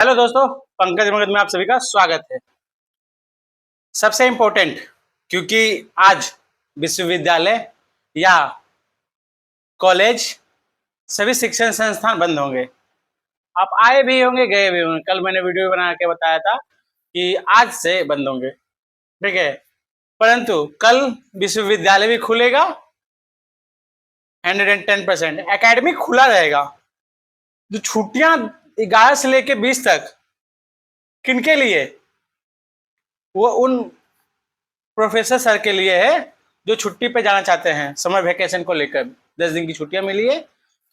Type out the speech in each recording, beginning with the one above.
Hello दोस्तों, पंकज मगध में आप सभी का स्वागत है। सबसे इम्पोर्टेंट, क्योंकि आज विश्वविद्यालय या कॉलेज सभी शिक्षण संस्थान बंद होंगे। आप आए भी होंगे, गए भी होंगे। कल मैंने वीडियो बना के बताया था कि आज से बंद होंगे, ठीक है। परंतु कल विश्वविद्यालय भी खुलेगा, 110%। एकेडमी खुला रहेगा। जो छुट्टियां 11 से लेके 20 तक किनके लिए? वो उन प्रोफेसर सर के लिए है जो छुट्टी पे जाना चाहते हैं, समर वेकेशन को लेकर। 10 दिन की छुट्टियां मिली है,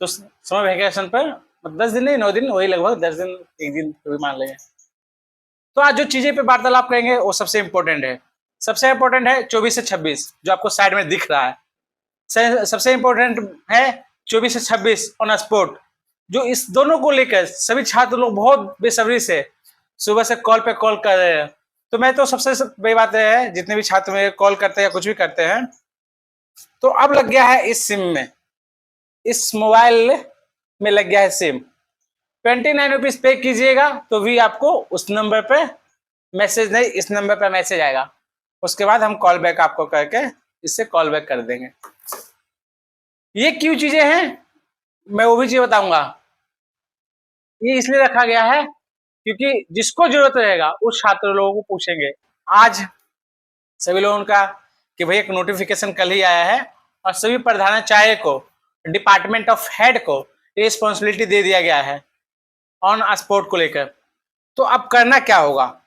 तो समर वेकेशन पर 10 दिन नहीं, 9 दिन, वही लगभग 10 दिन, एक दिन भी मान लेंगे। तो आज जो चीजें पे वार्तालाप करेंगे वो सबसे इंपॉर्टेंट है। सबसे इंपॉर्टेंट है 24 से 26, जो आपको साइड में दिख रहा है। सबसे इंपॉर्टेंट है 24 से 26 ऑन स्पॉट। जो इस दोनों को लेकर सभी छात्र लोग बहुत बेसब्री से सुबह से कॉल पे कॉल कर रहे हैं। तो मैं तो सबसे बड़ी बात है, जितने भी छात्र मेरे कॉल करते हैं या कुछ भी करते हैं, तो अब लग गया है इस सिम में, इस मोबाइल में लग गया है सिम। 29 रुपीज पे कीजिएगा तो भी आपको उस नंबर पे मैसेज नहीं, इस नंबर पे मैसेज आएगा। उसके बाद हम कॉल बैक आपको करके इससे कॉल बैक कर देंगे। ये क्यों चीजें हैं, मैं वो भी चीज बताऊंगा। ये इसलिए रखा गया है क्योंकि जिसको जरूरत रहेगा उस छात्र लोगों को पूछेंगे। आज सभी लोगों का कि भाई एक नोटिफिकेशन कल ही आया है और सभी प्रधानाचार्य को, डिपार्टमेंट ऑफ हेड को ये रिस्पॉन्सिबिलिटी दे दिया गया है ऑन स्पोर्ट को लेकर। तो अब करना क्या होगा?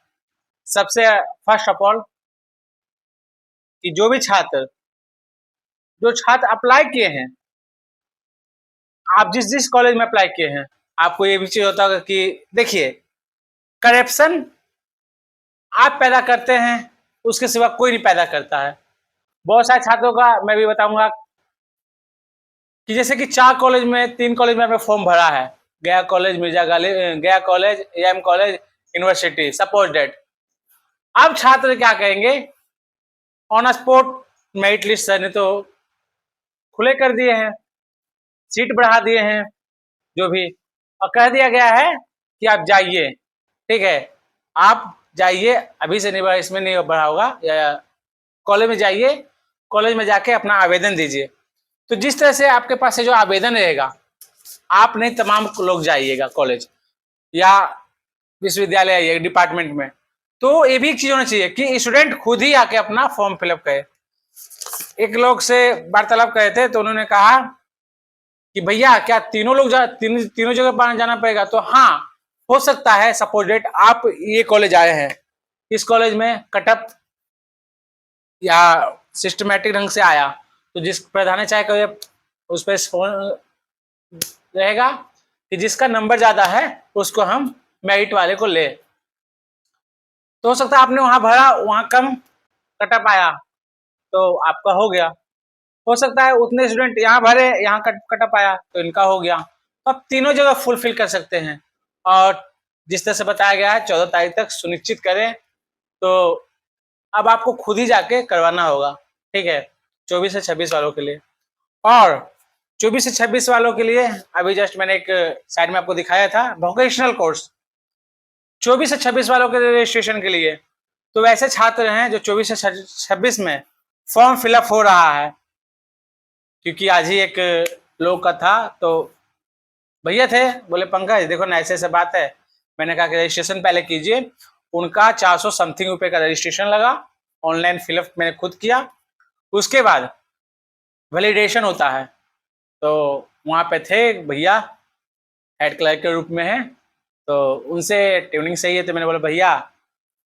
सबसे फर्स्ट ऑफ ऑल कि जो छात्र अप्लाई किए हैं, आप जिस जिस कॉलेज में अप्लाई किए हैं, आपको ये भी चाहिए होता है कि देखिए, करप्शन आप पैदा करते हैं, उसके सिवा कोई नहीं पैदा करता है। बहुत सारे छात्रों का मैं भी बताऊंगा कि जैसे कि 4 कॉलेज में, 3 कॉलेज में आपने फॉर्म भरा है, गया college, Mirza Ghalib, Gaya college, M college, university, suppose date. अब छात्र क्या कहेंगे? On spot merit list sir ने तो खुले कर दिए हैं, सीट बढ़ा दिए हैं, जो भी, और कह दिया गया है कि आप जाइए, ठीक है, आप जाइए, अभी से नहीं बढ़ा, इसमें नहीं बढ़ा होगा, या कॉलेज में जाइए, कॉलेज में जाके अपना आवेदन दीजिए। तो जिस तरह से आपके पास से जो आवेदन रहेगा, आप नहीं, तमाम लोग जाइएगा कॉलेज या विश्वविद्यालय आइए डिपार्टमेंट में। तो ये भी एक चीज होना चाहिए कि स्टूडेंट खुद ही आके अपना फॉर्म फिलअप करे। एक लोग से वार्तालाप करे थे तो उन्होंने कहा कि भैया क्या तीनों लोग तीनों जगह पर जाना पड़ेगा? तो हाँ, हो सकता है। सपोज डेट आप ये कॉलेज आए हैं, इस कॉलेज में कटअप या सिस्टमेटिक ढंग से आया, तो जिस प्रधानाचार्य का उस पर रहेगा कि जिसका नंबर ज्यादा है उसको हम मेरिट वाले को ले। तो हो सकता है आपने वहां भरा, वहां कम कटअप आया तो आपका हो गया। हो सकता है उतने स्टूडेंट यहाँ भरे, यहाँ कटअप आया तो इनका हो गया। तो आप तीनों जगह फुलफिल कर सकते हैं। और जिस तरह से बताया गया है 14 तारीख तक सुनिश्चित करें, तो अब आपको खुद ही जाके करवाना होगा, ठीक है, 24 से 26 वालों के लिए। और 24 से 26 वालों के लिए अभी जस्ट मैंने एक साइड में आपको दिखाया था वोकेशनल कोर्स, 24 से 26 वालों के रजिस्ट्रेशन के लिए। तो वैसे छात्र हैं जो 24 से 26 में फॉर्म फिलअप हो रहा है, क्योंकि आज ही एक लोग का था, तो भैया थे, बोले पंकज देखो ना, ऐसे ऐसे बात है। मैंने कहा कि रजिस्ट्रेशन पहले कीजिए। उनका 400 समथिंग रुपए का रजिस्ट्रेशन लगा, ऑनलाइन फिलअप मैंने खुद किया। उसके बाद वैलिडेशन होता है, तो वहाँ पे थे भैया, हेड क्लर्क के रूप में है, तो उनसे ट्यूनिंग सही है, तो मैंने बोला भैया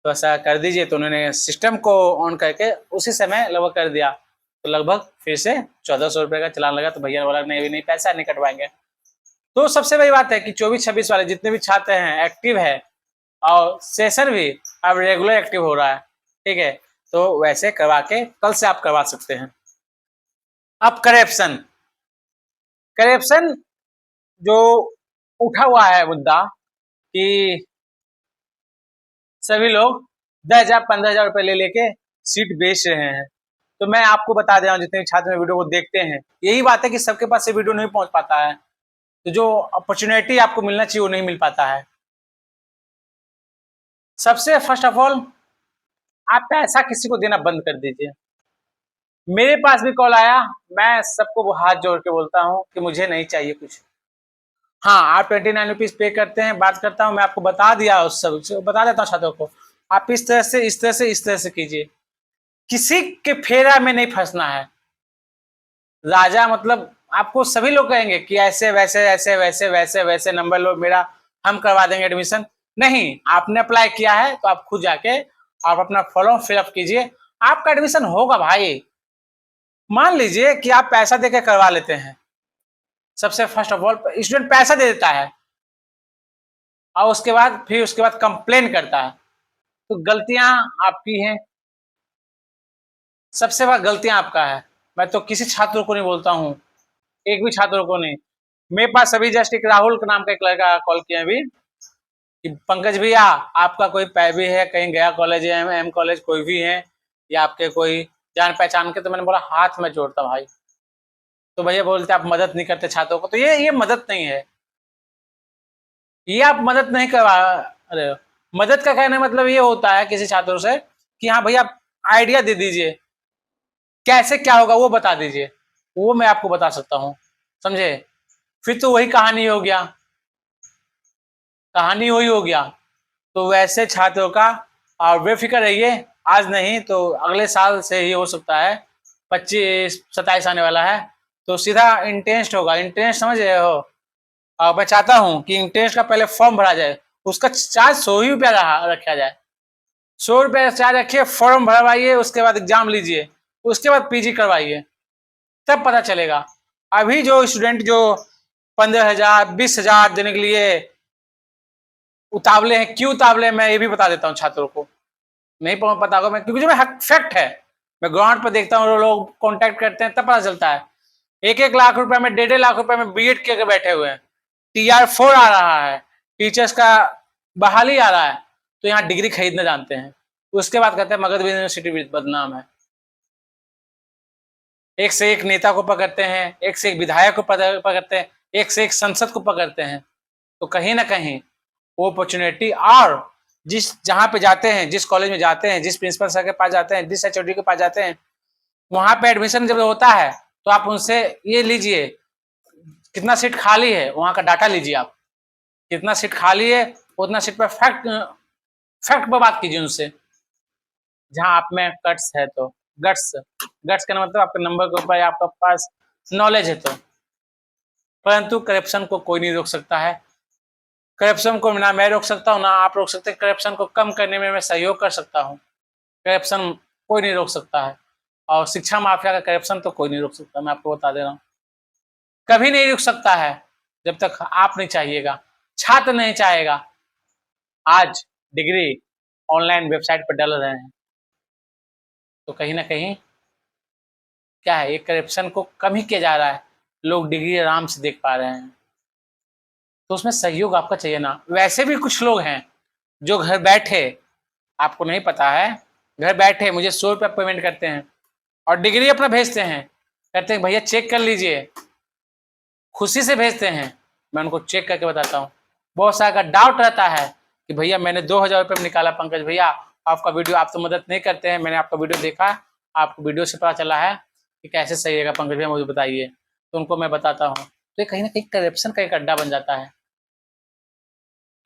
तो ऐसा कर दीजिए। तो उन्होंने सिस्टम को ऑन करके उसी समय लगभग कर दिया। तो लगभग फिर से 1400 रुपये का चलान लगा। तो भैया ने बोला नहीं, अभी नहीं, पैसा नहीं कटवाएंगे। तो सबसे बड़ी बात है कि 24-26 वाले जितने भी छात्र हैं एक्टिव है, और सेशन भी अब रेगुलर एक्टिव हो रहा है, ठीक है। तो वैसे करवा के कल से आप करवा सकते हैं। अब करप्शन जो उठा हुआ है मुद्दा कि सभी लोग 10,000 15,000 रुपए ले लेके सीट बेच रहे हैं। तो मैं आपको बता दे रहा हूँ, जितने छात्र वीडियो को देखते हैं, यही बात है कि सबके पास से वीडियो नहीं पहुंच पाता है। तो जो अपॉर्चुनिटी आपको मिलना चाहिए वो नहीं मिल पाता है। सबसे फर्स्ट ऑफ ऑल आप पैसा किसी को देना बंद कर दीजिए। मेरे पास भी कॉल आया, मैं सबको हाथ जोड़ के बोलता हूँ कि मुझे नहीं चाहिए कुछ। हाँ, आप 29 रुपीज पे करते हैं, बात करता हूँ, मैं आपको बता दिया, उस सब बता देता हूँ छात्रों को, आप इस तरह से इस तरह से इस तरह से कीजिए। किसी के फेरा में नहीं फंसना है। राजा मतलब आपको सभी लोग कहेंगे कि ऐसे वैसे ऐसे वैसे वैसे वैसे नंबर लो मेरा, हम करवा देंगे एडमिशन। नहीं, आपने अप्लाई किया है तो आप खुद जाके आप अपना फॉर्म फिलअप कीजिए, आपका एडमिशन होगा भाई। मान लीजिए कि आप पैसा देके करवा लेते हैं, सबसे फर्स्ट ऑफ ऑल स्टूडेंट पैसा दे देता है और उसके बाद कंप्लेन करता है, तो गलतियां आपकी हैं, सबसे बड़ा गलतियां आपका है। मैं तो किसी छात्र को नहीं बोलता हूँ, एक भी छात्रों को नहीं। मेरे पास अभी जस्ट एक राहुल के नाम का एक लड़का कॉल किया अभी कि पंकज भैया आपका कोई पैबी है, कहीं गया कॉलेज है, एम कॉलेज कोई भी है या आपके कोई जान पहचान के, तो मैंने बोला हाथ में जोड़ता भाई। तो भैया बोलते आप मदद नहीं करते छात्रों को, तो ये मदद नहीं है, ये आप मदद नहीं करवा रहे हो। मदद का कहने मतलब ये होता है किसी छात्रों से कि हाँ भैया आइडिया दे दीजिए, कैसे क्या होगा वो बता दीजिए, वो मैं आपको बता सकता हूँ, समझे। फिर तो वही कहानी हो गया, कहानी वही हो गया। तो वैसे छात्रों का और बेफिक्र रहिए, आज नहीं तो अगले साल से ही हो सकता है, 25-27 आने वाला है, तो सीधा इंटेंस्ट होगा। इंटेंस्ट समझ रहे हो, और मैं चाहता हूँ कि इंटेंस्ट का पहले फॉर्म भरा जाए, उसका चार्ज 100 ही रुपया रखा जाए, 100 रुपया चार्ज रखिए, फॉर्म भरवाइए, उसके बाद एग्जाम लीजिए, उसके बाद पीजी करवाइए, तब पता चलेगा। अभी जो स्टूडेंट जो 15,000 20,000 देने के लिए उतावले हैं, क्यों उतावले हैं मैं ये भी बता देता हूँ छात्रों को, नहीं पता होगा मैं, क्योंकि जो फैक्ट है, मैं ग्राउंड पर देखता हूँ, लोग कॉन्टेक्ट करते हैं तब पता चलता है। 1-1 लाख रुपए में, 1.5 लाख रुपए में बीएड करके बैठे हुए हैं, TR4 आ रहा है, टीचर्स का बहाली आ रहा है, तो यहाँ डिग्री खरीदना जानते हैं, उसके बाद कहते हैं मगध यूनिवर्सिटी बदनाम है। एक से एक नेता को पकड़ते हैं, एक से एक विधायक को पकड़ते हैं, एक से एक संसद को पकड़ते हैं, तो कहीं ना कहीं वो अपॉर्चुनिटी, और जहां पे जाते हैं, जिस कॉलेज में जाते हैं, जिस प्रिंसिपल सर के पास जाते हैं, जिस HOD के पास जाते हैं, वहां पे एडमिशन जब होता है तो आप उनसे ये लीजिए कितना सीट खाली है, वहां का डाटा लीजिए, आप कितना सीट खाली है उतना सीट पर फैक्ट पर बात कीजिए उनसे, जहां आप में कट्स है तो गट्स गट्स का मतलब आपके नंबर के ऊपर आपके पास नॉलेज है तो। परंतु करप्शन को कोई नहीं रोक सकता है, करप्शन को ना मैं रोक सकता हूँ ना आप रोक सकते, करप्शन को कम करने में मैं सहयोग कर सकता हूँ, करप्शन कोई नहीं रोक सकता है। और शिक्षा माफिया का करप्शन तो कोई नहीं रोक सकता, मैं आपको बता दे रहा हूँ, कभी नहीं रुक सकता है जब तक आप नहीं चाहिएगा, छात्र नहीं चाहेगा। आज डिग्री ऑनलाइन वेबसाइट पर डाल रहे हैं, तो कहीं ना कहीं क्या है, ये करप्शन को कम ही किया जा रहा है, लोग डिग्री आराम से देख पा रहे हैं, तो उसमें सहयोग आपका चाहिए ना। वैसे भी कुछ लोग हैं जो घर बैठे, आपको नहीं पता है, घर बैठे मुझे 100 रुपया पेमेंट करते हैं और डिग्री अपना भेजते हैं, कहते हैं भैया चेक कर लीजिए, खुशी से भेजते हैं, मैं उनको चेक करके बताता हूँ। बहुत सारा का डाउट रहता है कि भैया मैंने 2,000 रुपये में निकाला, पंकज भैया आपका वीडियो, आप तो मदद नहीं करते हैं, मैंने आपका वीडियो देखा, आपको वीडियो से पता चला है कि कैसे सही रहेगा पंकज भैया मुझे बताइए, तो उनको मैं बताता हूँ, तो ये कहीं ना कहीं करप्शन का एक अड्डा बन जाता है।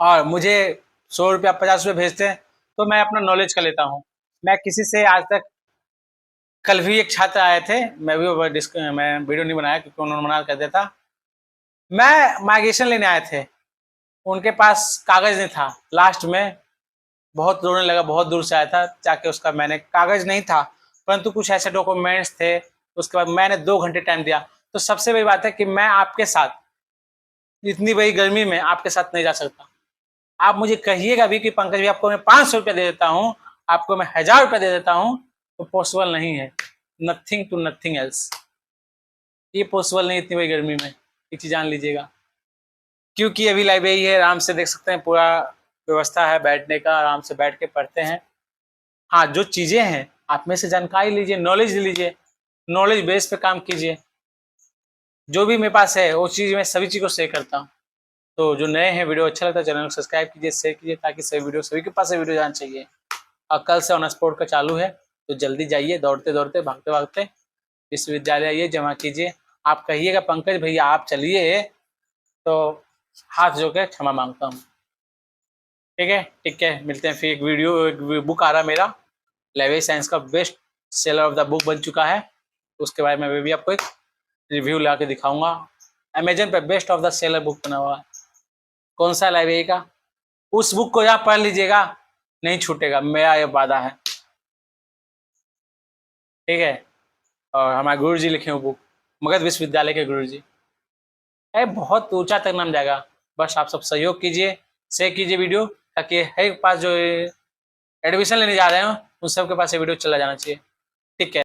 और मुझे 100 रुपया 50 रुपये भेजते हैं तो मैं अपना नॉलेज का लेता हूँ। मैं किसी से आज तक, कल भी एक छात्र आए थे, मैं वीडियो नहीं बनाया क्योंकि उन्होंने मना कर दिया था, मैं माइग्रेशन लेने आए थे, उनके पास कागज नहीं था, लास्ट में बहुत रोने लगा, बहुत दूर से आया था जाके, उसका मैंने कागज नहीं था परंतु कुछ ऐसे डॉक्यूमेंट्स थे, उसके बाद मैंने 2 घंटे टाइम दिया। तो सबसे बड़ी बात है कि मैं आपके साथ इतनी बड़ी गर्मी में आपके साथ नहीं जा सकता, आप मुझे कहिएगा भी कि पंकज भाई आपको मैं 500 रुपया दे देता हूँ, आपको मैं 1,000 रुपया दे देता हूँ, तो पॉसिबल नहीं है, नथिंग टू नथिंग एल्स, ये पॉसिबल नहीं इतनी बड़ी गर्मी में, एक चीज जान लीजिएगा। क्योंकि अभी लाइब्रेरी है, आराम से देख सकते हैं, पूरा व्यवस्था है बैठने का, आराम से बैठ के पढ़ते हैं। हाँ, जो चीजें हैं आप में से जानकारी लीजिए, नॉलेज लीजिए, नॉलेज बेस पे काम कीजिए, जो भी मेरे पास है वो चीज मैं सभी चीज को शेयर करता हूँ। तो जो नए हैं, वीडियो अच्छा लगता है चैनल को सब्सक्राइब कीजिए, शेयर कीजिए, ताकि सभी के पास वीडियो जाना चाहिए। और कल से ऑन स्पॉट का चालू है, तो जल्दी जाइए, दौड़ते दौड़ते भागते भागते विश्वविद्यालय आइए, जमा कीजिए। आप कहिएगा पंकज भैया आप चलिए, तो हाथ जोड़ के क्षमा मांगता हूँ। ठीक है, मिलते हैं फिर। एक बुक आ रहा है मेरा, लाइब्रेरी साइंस का best seller of the book बन चुका है, उसके बारे में मैं भी आपको एक रिव्यू ला के दिखाऊंगा। अमेजन पे best of the seller book बना हुआ है। कौन सा लाइब्रेरी का? उस बुक को यहाँ पढ़ लीजिएगा, नहीं छूटेगा, मेरा ये वादा है। ठीक है, और हमारे गुरु जी लिखे हुए बुक, मगध विश्वविद्यालय के गुरु जी, बहुत ऊंचा तक नाम जाएगा। बस आप सब सहयोग कीजिए, शेयर कीजिए वीडियो, ताकि हर एक पास जो एडमिशन लेने जा रहे हो उन सबके पास ये वीडियो चला जाना चाहिए। ठीक है।